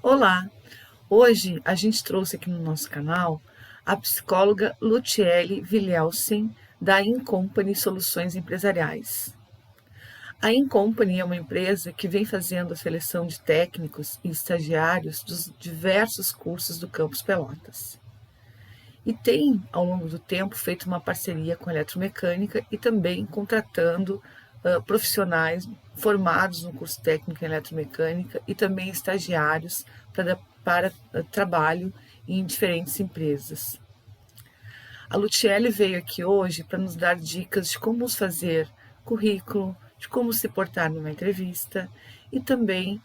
Olá! Hoje a gente trouxe aqui no nosso canal a psicóloga Luciele Vilhelsen, da Incompany Soluções Empresariais. A Incompany é uma empresa que vem fazendo a seleção de técnicos e estagiários dos diversos cursos do Campus Pelotas. E tem, ao longo do tempo, feito uma parceria com a eletromecânica e também contratando profissionais formados no curso técnico em eletromecânica e também estagiários para trabalho em diferentes empresas. A Luciele veio aqui hoje para nos dar dicas de como fazer currículo, de como se portar numa entrevista e também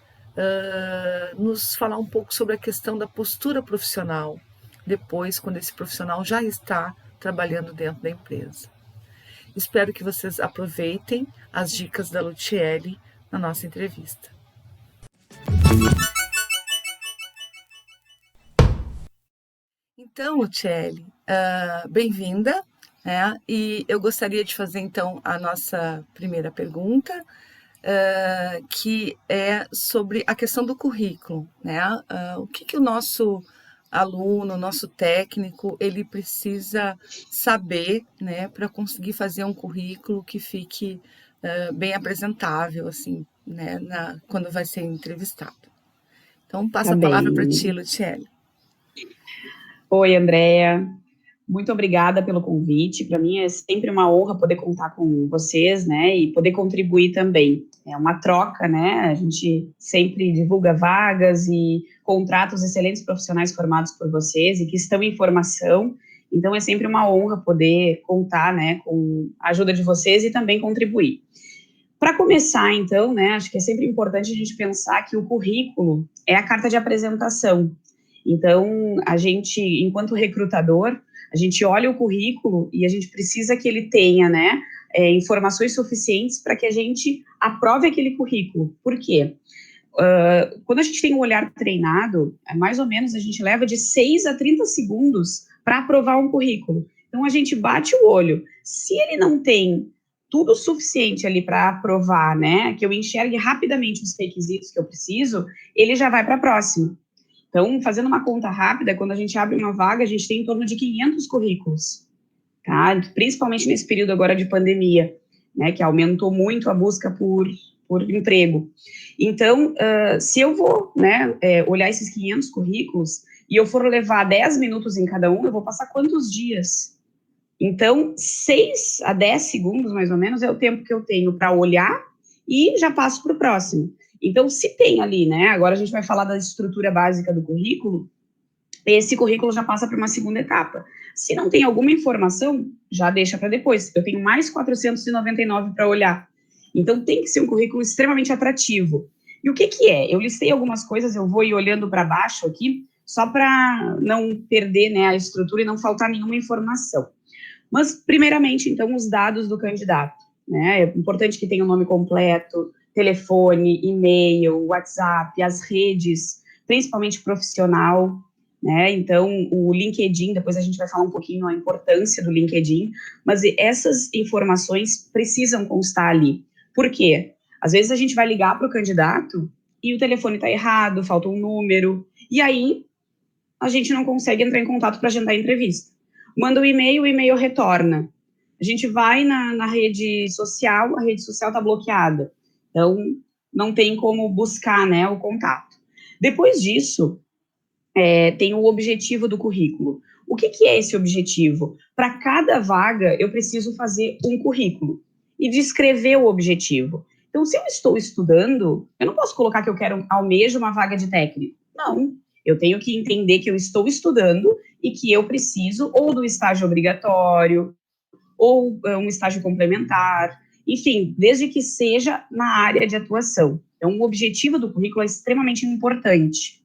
nos falar um pouco sobre a questão da postura profissional, depois, quando esse profissional já está trabalhando dentro da empresa. Espero que vocês aproveitem as dicas da Luciele na nossa entrevista. Então, Luciele, bem-vinda, né? E eu gostaria de fazer, então, a nossa primeira pergunta, que é sobre a questão do currículo, né? O que o nosso aluno, o nosso técnico, ele precisa saber, né, para conseguir fazer um currículo que fique bem apresentável, assim, né, quando vai ser entrevistado. Então, passo Tá a palavra para bem. ti, Luciele. Oi, Andréia. Muito obrigada pelo convite. Para mim é sempre uma honra poder contar com vocês, né, e poder contribuir também. É uma troca, né? A gente sempre divulga vagas e contrata os excelentes profissionais formados por vocês e que estão em formação. Então é sempre uma honra poder contar, né, com a ajuda de vocês e também contribuir. Para começar, então, né, acho que é sempre importante a gente pensar que o currículo é a carta de apresentação. Então, a gente, enquanto recrutador, a gente olha o currículo e a gente precisa que ele tenha, né, informações suficientes para que a gente aprove aquele currículo. Por quê? Quando a gente tem um olhar treinado, mais ou menos a gente leva de 6 a 30 segundos para aprovar um currículo. Então, a gente bate o olho. Se ele não tem tudo suficiente ali para aprovar, né, que eu enxergue rapidamente os requisitos que eu preciso, ele já vai para a próxima. Então, fazendo uma conta rápida, quando a gente abre uma vaga, a gente tem em torno de 500 currículos, tá? Principalmente nesse período agora de pandemia, né, que aumentou muito a busca por emprego. Então, se eu vou, né, olhar esses 500 currículos e eu for levar 10 minutos em cada um, eu vou passar quantos dias? Então, 6 a 10 segundos, mais ou menos, é o tempo que eu tenho para olhar e já passo para o próximo. Então, se tem ali, né, agora a gente vai falar da estrutura básica do currículo, esse currículo já passa para uma segunda etapa. Se não tem alguma informação, já deixa para depois. Eu tenho mais 499 para olhar. Então, tem que ser um currículo extremamente atrativo. E o que é? Eu listei algumas coisas, eu vou ir olhando para baixo aqui, só para não perder, né, a estrutura e não faltar nenhuma informação. Mas, primeiramente, então, os dados do candidato, né? É importante que tenha o nome completo, telefone, e-mail, WhatsApp, as redes, principalmente profissional, né? Então, o LinkedIn, depois a gente vai falar um pouquinho a importância do LinkedIn, mas essas informações precisam constar ali. Por quê? Às vezes a gente vai ligar para o candidato e o telefone está errado, falta um número, e aí a gente não consegue entrar em contato para agendar a entrevista. Manda o e-mail retorna. A gente vai na rede social, a rede social está bloqueada. Então, não tem como buscar, né, o contato. Depois disso, tem o objetivo do currículo. O que é esse objetivo? Para cada vaga, eu preciso fazer um currículo e descrever o objetivo. Então, se eu estou estudando, eu não posso colocar que eu quero almejo uma vaga de técnico. Não, eu tenho que entender que eu estou estudando e que eu preciso ou do estágio obrigatório, ou um estágio complementar, enfim, desde que seja na área de atuação. Então, o objetivo do currículo é extremamente importante.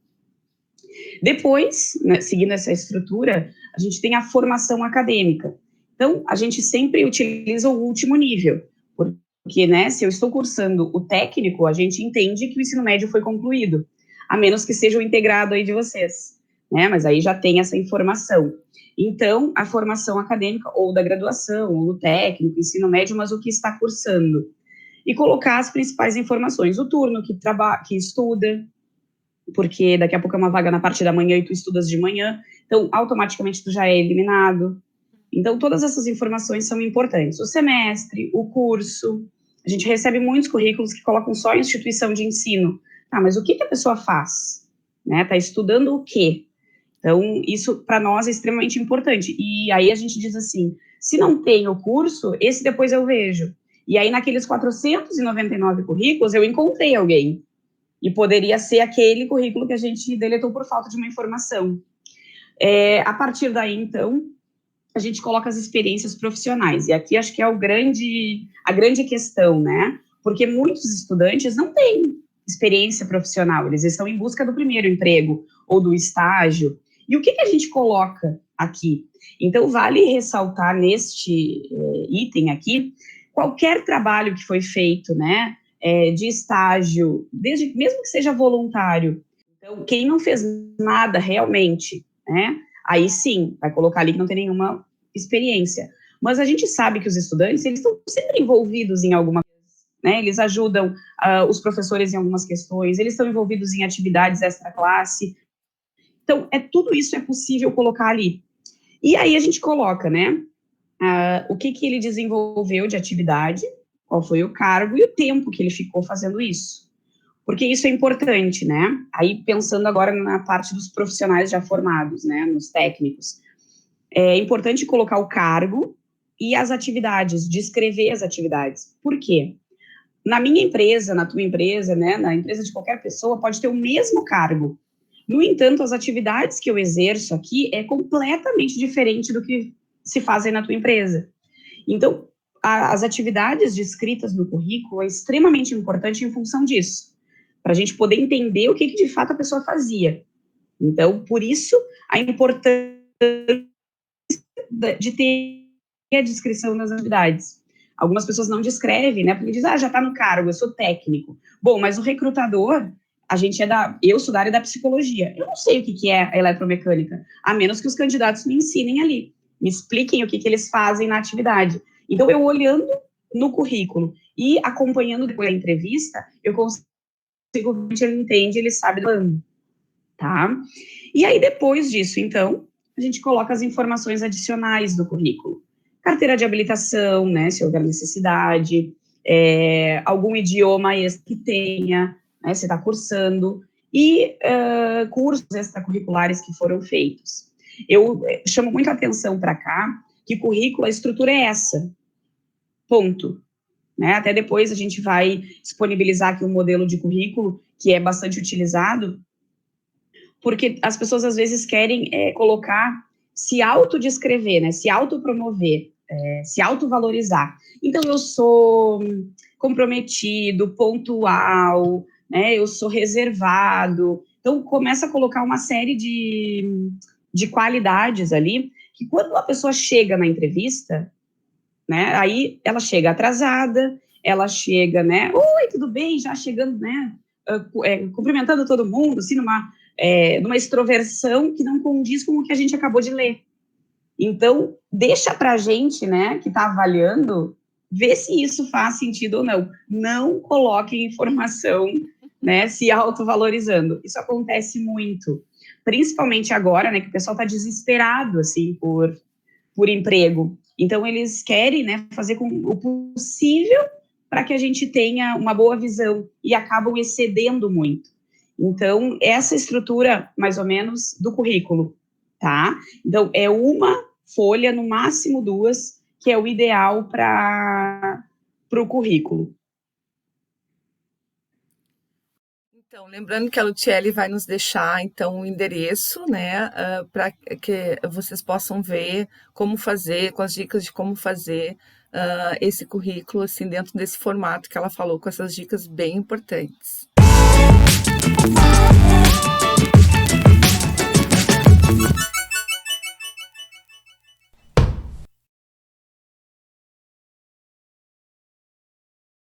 Depois, né, seguindo essa estrutura, a gente tem a formação acadêmica. Então, a gente sempre utiliza o último nível, porque, né, se eu estou cursando o técnico, a gente entende que o ensino médio foi concluído, a menos que seja o integrado aí de vocês, né, mas aí já tem essa informação. Então, a formação acadêmica, ou da graduação, ou do técnico, ensino médio, mas o que está cursando. E colocar as principais informações, o turno que estuda, porque daqui a pouco é uma vaga na parte da manhã e tu estudas de manhã, então automaticamente tu já é eliminado. Então todas essas informações são importantes. O semestre, o curso, a gente recebe muitos currículos que colocam só instituição de ensino. Ah, mas o que a pessoa faz? Né? Tá estudando o quê? Então, isso para nós é extremamente importante. E aí a gente diz assim, se não tem o curso, esse depois eu vejo. E aí naqueles 499 currículos eu encontrei alguém. E poderia ser aquele currículo que a gente deletou por falta de uma informação. A partir daí, então, a gente coloca as experiências profissionais. E aqui acho que é a grande questão, né? Porque muitos estudantes não têm experiência profissional, eles estão em busca do primeiro emprego ou do estágio. E o que a gente coloca aqui? Então, vale ressaltar neste item aqui, qualquer trabalho que foi feito, né, de estágio, mesmo que seja voluntário. Então, quem não fez nada realmente, né, aí sim, vai colocar ali que não tem nenhuma experiência. Mas a gente sabe que os estudantes, eles estão sempre envolvidos em alguma coisa, né? Eles ajudam os professores em algumas questões, eles estão envolvidos em atividades extra-classe. Então, tudo isso é possível colocar ali. E aí a gente coloca, né, o que ele desenvolveu de atividade, qual foi o cargo e o tempo que ele ficou fazendo isso. Porque isso é importante, né? Aí pensando agora na parte dos profissionais já formados, né, nos técnicos. É importante colocar o cargo e as atividades, descrever as atividades. Por quê? Na minha empresa, na tua empresa, né, na empresa de qualquer pessoa, pode ter o mesmo cargo. No entanto, as atividades que eu exerço aqui é completamente diferente do que se fazem na tua empresa. Então, as atividades descritas no currículo é extremamente importante em função disso, para a gente poder entender o que de fato a pessoa fazia. Então, por isso, a importância de ter a descrição das atividades. Algumas pessoas não descrevem, né, porque dizem, já está no cargo, eu sou técnico. Bom, mas o recrutador, eu sou da área da psicologia, eu não sei o que é a eletromecânica, a menos que os candidatos me ensinem ali, me expliquem o que eles fazem na atividade. Então, eu olhando no currículo e acompanhando depois da entrevista, eu consigo ver, ele entende, ele sabe do ano, tá? E aí, depois disso, então, a gente coloca as informações adicionais do currículo. Carteira de habilitação, né, se houver necessidade, algum idioma extra que tenha, né, se está cursando, e cursos extracurriculares que foram feitos. Eu chamo muita atenção para cá, que currículo, a estrutura é essa, ponto. Né? Até depois a gente vai disponibilizar aqui um modelo de currículo que é bastante utilizado, porque as pessoas às vezes querem colocar, se autodescrever, né? Se autopromover, se autovalorizar. Então, eu sou comprometido, pontual, né? Eu sou reservado. Então, começa a colocar uma série de qualidades ali, que quando a pessoa chega na entrevista, né? Aí ela chega atrasada, ela chega, né? Oi, tudo bem? Já chegando, né? Cumprimentando todo mundo, assim, numa extroversão que não condiz com o que a gente acabou de ler. Então, deixa para a gente, né, que está avaliando, ver se isso faz sentido ou não. Não coloque informação, né, se autovalorizando. Isso acontece muito, principalmente agora, né, que o pessoal está desesperado, assim, por emprego. Então, eles querem, né, fazer com o possível para que a gente tenha uma boa visão e acabam excedendo muito. Então, essa estrutura, mais ou menos, do currículo, tá? Então, é uma folha, no máximo duas, que é o ideal para o currículo. Então, lembrando que a Lutiele vai nos deixar, então, o endereço, né, para que vocês possam ver como fazer, com as dicas de como fazer esse currículo, assim, dentro desse formato que ela falou, com essas dicas bem importantes.